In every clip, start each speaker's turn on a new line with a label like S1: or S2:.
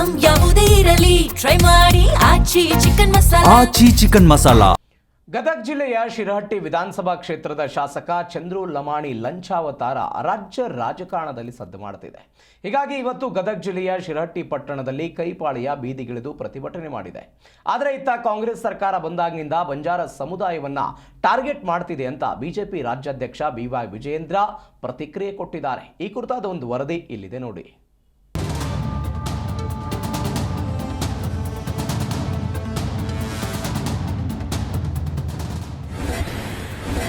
S1: Item ಯಾವುದೇ ಇರಲಿ try ಮಾಡಿ ಆಚಿ ಚಿಕನ್ ಮಸಾಲಾ.
S2: ಗದಗ ಜಿಲ್ಲೆಯ ಶಿರಹಟ್ಟಿ ವಿಧಾನಸಭಾ ಕ್ಷೇತ್ರದ ಶಾಸಕ ಚಂದ್ರು ಲಮಾಣಿ ಲಂಚಾವತಾರ ರಾಜ್ಯ ರಾಜಕಾರಣದಲ್ಲಿ ಸದ್ದು ಮಾಡುತ್ತಿದೆ. ಹೀಗಾಗಿ ಇವತ್ತು ಗದಗ ಜಿಲ್ಲೆಯ ಶಿರಹಟ್ಟಿ ಪಟ್ಟಣದಲ್ಲಿ ಕೈಪಾಳಿಯ ಬೀದಿಗಿಳಿದು ಪ್ರತಿಭಟನೆ ಮಾಡಿದೆ. ಆದರೆ ಇತ್ತ ಕಾಂಗ್ರೆಸ್ ಸರ್ಕಾರ ಬಂದಾಗಿನಿಂದ ಬಂಜಾರ ಸಮುದಾಯವನ್ನ ಟಾರ್ಗೆಟ್ ಮಾಡ್ತಿದೆ ಅಂತ ಬಿಜೆಪಿ ರಾಜ್ಯಾಧ್ಯಕ್ಷ BY ವಿಜಯೇಂದ್ರ ಪ್ರತಿಕ್ರಿಯೆ ಕೊಟ್ಟಿದ್ದಾರೆ. ಈ ಕುರಿತಾದ ಒಂದು ವರದಿ ಇಲ್ಲಿದೆ ನೋಡಿ.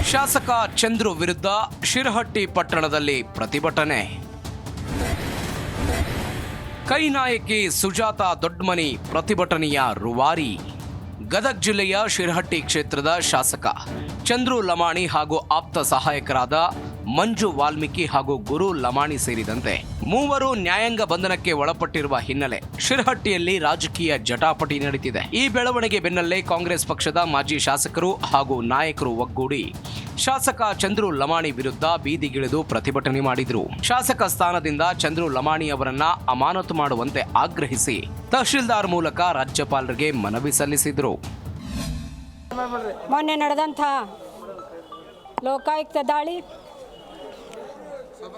S2: ಶಾಸಕ ಚಂದ್ರು ವಿರುದ್ಧ ಶಿರಹಟ್ಟಿ ಪಟ್ಟಣದಲ್ಲಿ ಪ್ರತಿಭಟನೆ. ಕೈ ನಾಯಕಿ ಸುಜಾತಾ ದೊಡ್ಡಮನಿ ಪ್ರತಿಭಟನೆಯ ರೂವಾರಿ. ಗದಗ ಜಿಲ್ಲೆಯ ಶಿರಹಟ್ಟಿ ಕ್ಷೇತ್ರದ ಶಾಸಕ ಚಂದ್ರು ಲಮಾಣಿ ಹಾಗೂ ಆಪ್ತ ಸಹಾಯಕರಾದ ಮಂಜು ವಾಲ್ಮೀಕಿ ಹಾಗೂ ಗುರು ಲಮಾಣಿ ಸೇರಿದಂತೆ ಮೂವರು ನ್ಯಾಯಾಂಗ ಬಂಧನಕ್ಕೆ ಒಳಪಟ್ಟಿರುವ ಹಿನ್ನೆಲೆ ಶಿರಹಟ್ಟಿಯಲ್ಲಿ ರಾಜಕೀಯ ಜಟಾಪಟಿ ನಡೆದಿದೆ. ಈ ಬೆಳವಣಿಗೆ ಬೆನ್ನಲ್ಲೇ ಕಾಂಗ್ರೆಸ್ ಪಕ್ಷದ ಮಾಜಿ ಶಾಸಕರು ಹಾಗೂ ನಾಯಕರು ಒಗ್ಗೂಡಿ ಶಾಸಕ ಚಂದ್ರು ಲಮಾಣಿ ವಿರುದ್ಧ ಬೀದಿಗಿಳಿದು ಪ್ರತಿಭಟನೆ ಮಾಡಿದ್ರು. ಶಾಸಕ ಸ್ಥಾನದಿಂದ ಚಂದ್ರು ಲಮಾಣಿ ಅವರನ್ನ ಅಮಾನತು ಮಾಡುವಂತೆ ಆಗ್ರಹಿಸಿ ತಹಶೀಲ್ದಾರ್ ಮೂಲಕ ರಾಜ್ಯಪಾಲರಿಗೆ ಮನವಿ ಸಲ್ಲಿಸಿದ್ರು.
S3: ಮೊನ್ನೆ ನಡೆದಂಥ ಲೋಕಾಯುಕ್ತ ದಾಳಿ,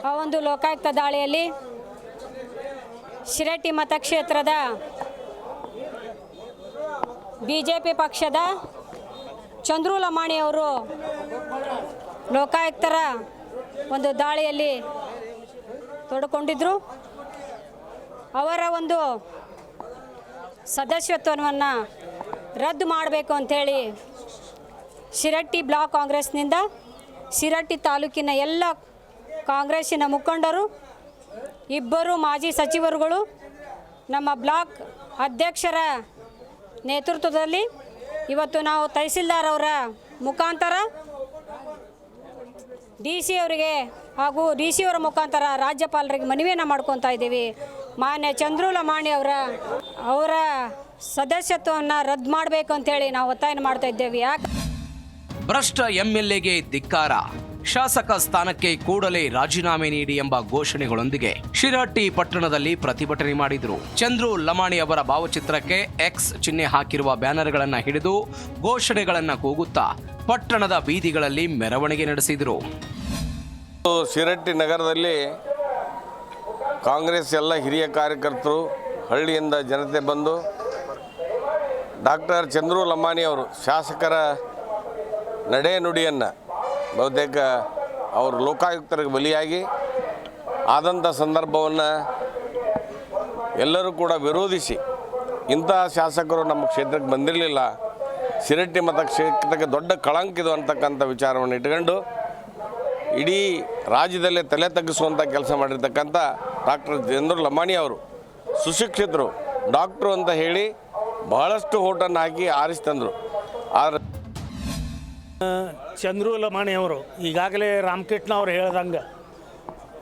S3: ಆ ಒಂದು ಲೋಕಾಯುಕ್ತ ದಾಳಿಯಲ್ಲಿ ಶಿರಹಟ್ಟಿ ಮತಕ್ಷೇತ್ರದ BJP ಪಕ್ಷದ ಚಂದ್ರು ಲಮಾಣಿ ಅವರು ಲೋಕಾಯುಕ್ತರ ಒಂದು ದಾಳಿಯಲ್ಲಿ ತೊಡಕೊಂಡಿದ್ದರು. ಅವರ ಒಂದು ಸದಸ್ಯತ್ವವನ್ನು ರದ್ದು ಮಾಡಬೇಕು ಅಂಥೇಳಿ ಶಿರಹಟ್ಟಿ ಬ್ಲಾಕ್ ಕಾಂಗ್ರೆಸ್ನಿಂದ ಶಿರಹಟ್ಟಿ ತಾಲೂಕಿನ ಎಲ್ಲ ಕಾಂಗ್ರೆಸ್ಸಿನ ಮುಖಂಡರು, ಇಬ್ಬರು ಮಾಜಿ ಸಚಿವರುಗಳು, ನಮ್ಮ ಬ್ಲಾಕ್ ಅಧ್ಯಕ್ಷರ ನೇತೃತ್ವದಲ್ಲಿ ಇವತ್ತು ನಾವು ತಹಸೀಲ್ದಾರ್ ಅವರ ಮುಖಾಂತರ DC ಅವರಿಗೆ ಹಾಗೂ DC ಅವರ ಮುಖಾಂತರ ರಾಜ್ಯಪಾಲರಿಗೆ ಮನವಿಯನ್ನು ಮಾಡ್ಕೊತಾ ಇದ್ದೀವಿ. ಮಾನ್ಯ ಚಂದ್ರು ಲಮಾಣಿ ಅವರ ಸದಸ್ಯತ್ವವನ್ನು ರದ್ದು ಮಾಡಬೇಕು ಅಂತೇಳಿ ನಾವು ಒತ್ತಾಯ ಮಾಡ್ತಾ ಇದ್ದೇವೆ.
S2: ಭ್ರಷ್ಟ MLAಗೆ ಧಿಕ್ಕಾರ, ಶಾಸಕ ಸ್ಥಾನಕ್ಕೆ ಕೂಡಲೇ ರಾಜೀನಾಮೆ ನೀಡಿ ಎಂಬ ಘೋಷಣೆಗಳೊಂದಿಗೆ ಶಿರಹಟ್ಟಿ ಪಟ್ಟಣದಲ್ಲಿ ಪ್ರತಿಭಟನೆ ಮಾಡಿದರು. ಚಂದ್ರು ಲಮಾಣಿ ಅವರ ಭಾವಚಿತ್ರಕ್ಕೆ X ಚಿಹ್ನೆ ಹಾಕಿರುವ ಬ್ಯಾನರ್ಗಳನ್ನು ಹಿಡಿದು ಘೋಷಣೆಗಳನ್ನು ಕೂಗುತ್ತಾ ಪಟ್ಟಣದ ಬೀದಿಗಳಲ್ಲಿ ಮೆರವಣಿಗೆ ನಡೆಸಿದರು.
S4: ಶಿರಹಟ್ಟಿ ನಗರದಲ್ಲಿ ಕಾಂಗ್ರೆಸ್ ಎಲ್ಲ ಹಿರಿಯ ಕಾರ್ಯಕರ್ತರು, ಹಳ್ಳಿಯಿಂದ ಜನತೆ ಬಂದು ಡಾಕ್ಟರ್ ಚಂದ್ರು ಲಮಾಣಿ ಅವರು ಶಾಸಕರ ನಡೆ ನುಡಿಯನ್ನು ಬಹುತೇಕ ಅವರು ಲೋಕಾಯುಕ್ತರಿಗೆ ಬಲಿಯಾಗಿ ಆದಂಥ ಸಂದರ್ಭವನ್ನು ಎಲ್ಲರೂ ಕೂಡ ವಿರೋಧಿಸಿ ಇಂತಹ ಶಾಸಕರು ನಮ್ಮ ಕ್ಷೇತ್ರಕ್ಕೆ ಬಂದಿರಲಿಲ್ಲ, ಶಿರಹಟ್ಟಿ ಮತಕ್ಷೇತ್ರಕ್ಕೆ ದೊಡ್ಡ ಕಳಂಕ ಇದು ಅಂತಕ್ಕಂಥ ವಿಚಾರವನ್ನು ಇಟ್ಕೊಂಡು ಇಡೀ ರಾಜ್ಯದಲ್ಲೇ ತಲೆ ತಗ್ಗಿಸುವಂಥ ಕೆಲಸ ಮಾಡಿರ್ತಕ್ಕಂಥ ಡಾಕ್ಟರ್ ಚಂದ್ರು ಲಮಾಣಿ ಅವರು ಸುಶಿಕ್ಷಿತರು, ಡಾಕ್ಟ್ರು ಅಂತ ಹೇಳಿ ಬಹಳಷ್ಟು ಓಟನ್ನು ಹಾಕಿ ಆರಿಸಿ ತಂದರು. ಆದರೆ
S5: ಚಂದ್ರು ಲಮಾಣಿ ಅವರು ಈಗಾಗಲೇ ರಾಮಕೃಷ್ಣ ಅವರು ಹೇಳ್ದಂಗೆ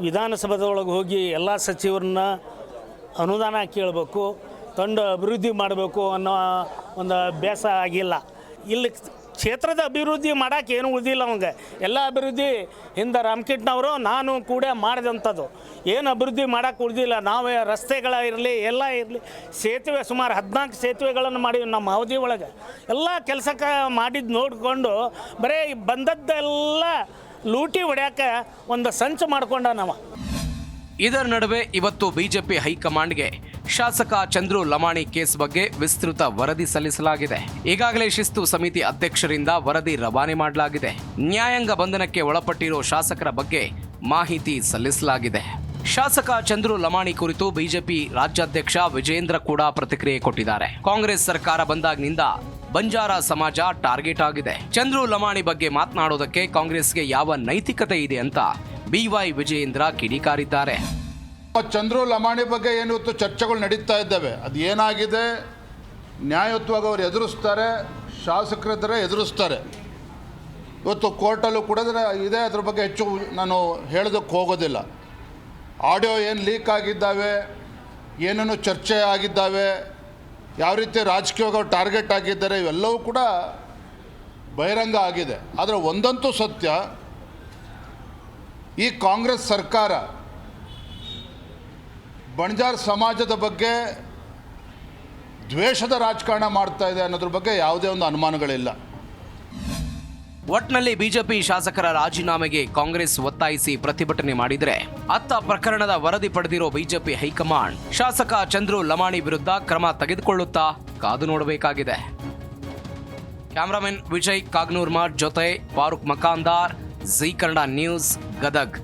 S5: ವಿಧಾನಸಭೆದೊಳಗೆ ಹೋಗಿ ಎಲ್ಲ ಸಚಿವರನ್ನ ಅನುದಾನ ಕೇಳಬೇಕು, ತಂಡ ಅಭಿವೃದ್ಧಿ ಮಾಡಬೇಕು ಅನ್ನೋ ಒಂದು ಅಭ್ಯಾಸ ಆಗಿಲ್ಲ. ಇಲ್ಲಿ ಕ್ಷೇತ್ರದ ಅಭಿವೃದ್ಧಿ ಮಾಡೋಕೆ ಏನೂ ಉಳಿದಿಲ್ಲ ಅವಂಗೆ. ಎಲ್ಲ ಅಭಿವೃದ್ಧಿ ಹಿಂದೆ ರಾಮಕೃಷ್ಣವರು ನಾನು ಕೂಡ ಮಾಡಿದಂಥದ್ದು ಏನು ಅಭಿವೃದ್ಧಿ ಮಾಡೋಕೆ ಉಳಿದಿಲ್ಲ. ನಾವು ರಸ್ತೆಗಳ ಇರಲಿ ಎಲ್ಲ ಇರಲಿ, ಸೇತುವೆ ಸುಮಾರು 14 ಸೇತುವೆಗಳನ್ನು ಮಾಡಿವಿ ನಮ್ಮ ಅವಧಿ ಒಳಗೆ. ಎಲ್ಲ ಕೆಲಸಕ್ಕೆ ಮಾಡಿದ್ದು ನೋಡಿಕೊಂಡು ಬರೀ ಬಂದದ್ದೆಲ್ಲ ಲೂಟಿ ಹೊಡ್ಯಾಕೆ ಒಂದು ಸಂಚು ಮಾಡ್ಕೊಂಡ ನಾವು.
S2: ಇದರ ನಡುವೆ ಇವತ್ತು ಬಿಜೆಪಿ ಹೈಕಮಾಂಡ್ಗೆ ಶಾಸಕ ಚಂದ್ರು ಲಮಾಣಿ ಕೇಸ್ ಬಗ್ಗೆ ವಿಸ್ತೃತ ವರದಿ ಸಲ್ಲಿಸಲಾಗಿದೆ. ಈಗಾಗಲೇ ಶಿಸ್ತು ಸಮಿತಿ ಅಧ್ಯಕ್ಷರಿಂದ ವರದಿ ರವಾನೆ ಮಾಡಲಾಗಿದೆ. ನ್ಯಾಯಾಂಗ ಬಂಧನಕ್ಕೆ ಒಳಪಟ್ಟಿರೋ ಶಾಸಕರ ಬಗ್ಗೆ ಮಾಹಿತಿ ಸಲ್ಲಿಸಲಾಗಿದೆ. ಶಾಸಕ ಚಂದ್ರು ಲಮಾಣಿ ಕುರಿತು ಬಿಜೆಪಿ ರಾಜ್ಯಾಧ್ಯಕ್ಷ ವಿಜಯೇಂದ್ರ ಕೂಡ ಪ್ರತಿಕ್ರಿಯೆ ಕೊಟ್ಟಿದ್ದಾರೆ. ಕಾಂಗ್ರೆಸ್ ಸರ್ಕಾರ ಬಂದಾಗಿನಿಂದ ಬಂಜಾರ ಸಮಾಜ ಟಾರ್ಗೆಟ್ ಆಗಿದೆ. ಚಂದ್ರು ಲಮಾಣಿ ಬಗ್ಗೆ ಮಾತನಾಡೋದಕ್ಕೆ ಕಾಂಗ್ರೆಸ್ಗೆ ಯಾವ ನೈತಿಕತೆ ಇದೆ ಅಂತ BY ವಿಜಯೇಂದ್ರ ಕಿಡಿಕಾರಿದ್ದಾರೆ.
S6: ಚಂದ್ರು ಲಮಾಣಿ ಬಗ್ಗೆ ಏನಿವತ್ತು ಚರ್ಚೆಗಳು ನಡೀತಾ ಇದ್ದಾವೆ, ಅದು ಏನಾಗಿದೆ, ನ್ಯಾಯಯುತವಾಗಿ ಅವರು ಎದುರಿಸ್ತಾರೆ, ಶಾಸಕರಿದ್ದರೆ ಎದುರಿಸ್ತಾರೆ. ಇವತ್ತು ಕೋರ್ಟಲ್ಲೂ ಕೂಡ ಇದೆ, ಅದ್ರ ಬಗ್ಗೆ ಹೆಚ್ಚು ನಾನು ಹೇಳೋದಕ್ಕೆ ಹೋಗೋದಿಲ್ಲ. ಆಡಿಯೋ ಏನು ಲೀಕ್ ಆಗಿದ್ದಾವೆ, ಏನೇನು ಚರ್ಚೆ ಆಗಿದ್ದಾವೆ, ಯಾವ ರೀತಿ ರಾಜಕೀಯವಾಗಿ ಅವರು ಟಾರ್ಗೆಟ್ ಆಗಿದ್ದಾರೆ, ಇವೆಲ್ಲವೂ ಕೂಡ ಬಹಿರಂಗ ಆಗಿದೆ. ಆದರೆ ಒಂದಂತೂ ಸತ್ಯ, ಈ ಕಾಂಗ್ರೆಸ್ ಸರ್ಕಾರ ಬಂಜಾರ ಸಮಾಜದ ಬಗ್ಗೆ ದ್ವೇಷದ ರಾಜಕಾರಣ ಮಾಡ್ತಾ ಇದೆ ಅನ್ನೋದ್ರ ಬಗ್ಗೆ ಯಾವುದೇ ಒಂದು ಅನುಮಾನಗಳಿಲ್ಲ.
S2: ಒಟ್ನಲ್ಲಿ ಬಿಜೆಪಿ ಶಾಸಕರ ರಾಜೀನಾಮೆಗೆ ಕಾಂಗ್ರೆಸ್ ಒತ್ತಾಯಿಸಿ ಪ್ರತಿಭಟನೆ ಮಾಡಿದರೆ ಅತ್ತ ಪ್ರಕರಣದ ವರದಿ ಪಡೆದಿರೋ ಬಿಜೆಪಿ ಹೈಕಮಾಂಡ್ ಶಾಸಕ ಚಂದ್ರು ಲಮಾಣಿ ವಿರುದ್ಧ ಕ್ರಮ ತೆಗೆದುಕೊಳ್ಳುತ್ತಾ ಕಾದು ನೋಡಬೇಕಾಗಿದೆ. ಕ್ಯಾಮರಾಮನ್ ವಿಜಯ್ ಕಾಗ್ನೂರ್ಮಾರ್ ಜೊತೆ ಫಾರೂಕ್ ಮಕಾಂದಾರ್, ಜೀ ಕನ್ನಡ ನ್ಯೂಸ್, ಗದಗ್.